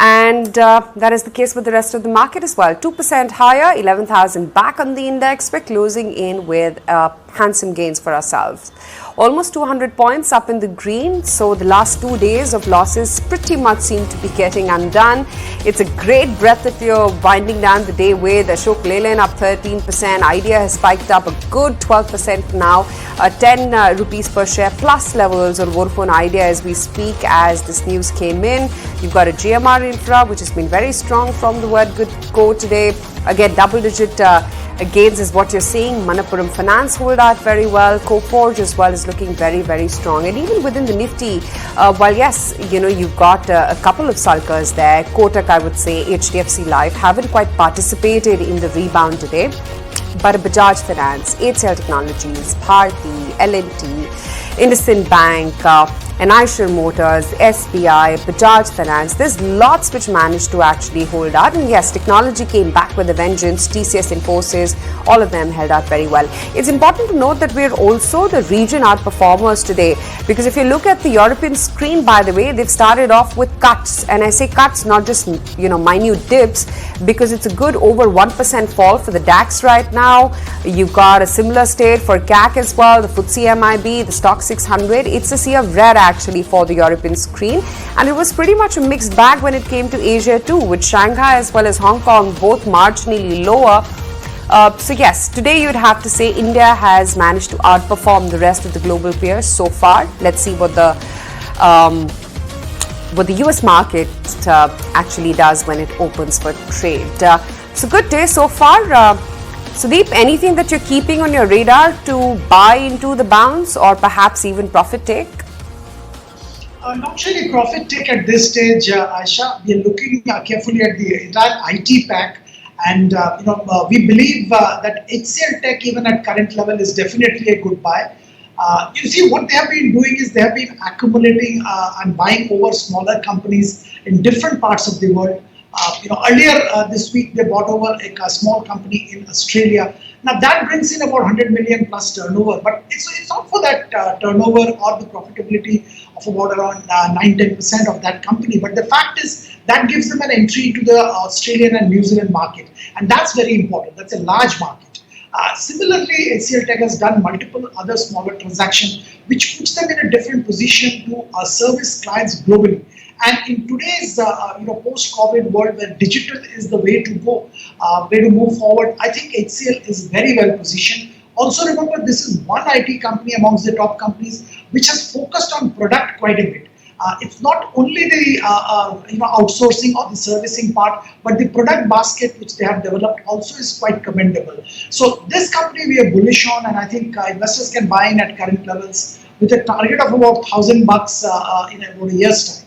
And that is the case with the rest of the market as well. 2% higher, 11,000 back on the index. We're closing in with handsome gains for ourselves. Almost 200 points up in the green. So the last 2 days of losses pretty much seem to be getting undone. It's a great breath that we're winding down the day with. Ashok Leyland up 13%. Idea has spiked up a good 12% now. 10 rupees per share plus levels on Vodafone Idea as we speak as this news came in. You've got a GMR Infra which has been very strong from the word go today. Again, double-digit gains is what you're seeing. Manappuram Finance hold out very well. Coforge as well is looking very, very strong. And even within the Nifty, while yes, you've got a couple of sulkers there. Kotak, I would say, HDFC Life haven't quite participated in the rebound today. But Bajaj Finance, HCL Technologies, Bharti, L&T, IndusInd Bank, and Eicher Motors, SBI, Bajaj Finance, there's lots which managed to actually hold out. And yes, technology came back with a vengeance. TCS, Infosys, all of them held out very well. It's important to note that we're also the region outperformers today, because if you look at the European screen, by the way, they've started off with cuts. And I say cuts, not just, minute dips, because it's a good over 1% fall for the DAX right now. You've got a similar state for CAC as well, the FTSE MIB, the Stock 600. It's a sea of red actually for the European screen, and it was pretty much a mixed bag when it came to Asia too, with Shanghai as well as Hong Kong both marginally lower. So yes, today you'd have to say India has managed to outperform the rest of the global peers so far. Let's see what the US market actually does when it opens for trade. So good day so far. Sudeep, anything that you're keeping on your radar to buy into the bounce or perhaps even profit take? Not really profit take at this stage, Aisha. We are looking carefully at the entire IT pack, and we believe that HCL Tech, even at current level, is definitely a good buy. You see, what they have been doing is they have been accumulating and buying over smaller companies in different parts of the world. Earlier this week they bought over a small company in Australia. Now that brings in about 100 million plus turnover, but it's not for that turnover or the profitability of about around 9-10% of that company. But the fact is that gives them an entry into the Australian and New Zealand market, and that's very important. That's a large market. Similarly, HCL Tech has done multiple other smaller transactions, which puts them in a different position to service clients globally. And in today's post-COVID world, where digital is the way to go, way to move forward, I think HCL is very well positioned. Also remember, this is one IT company amongst the top companies which has focused on product quite a bit. It's not only the outsourcing or the servicing part, but the product basket which they have developed also is quite commendable. So this company we are bullish on, and I think investors can buy in at current levels with a target of about $1,000 in about a year's time.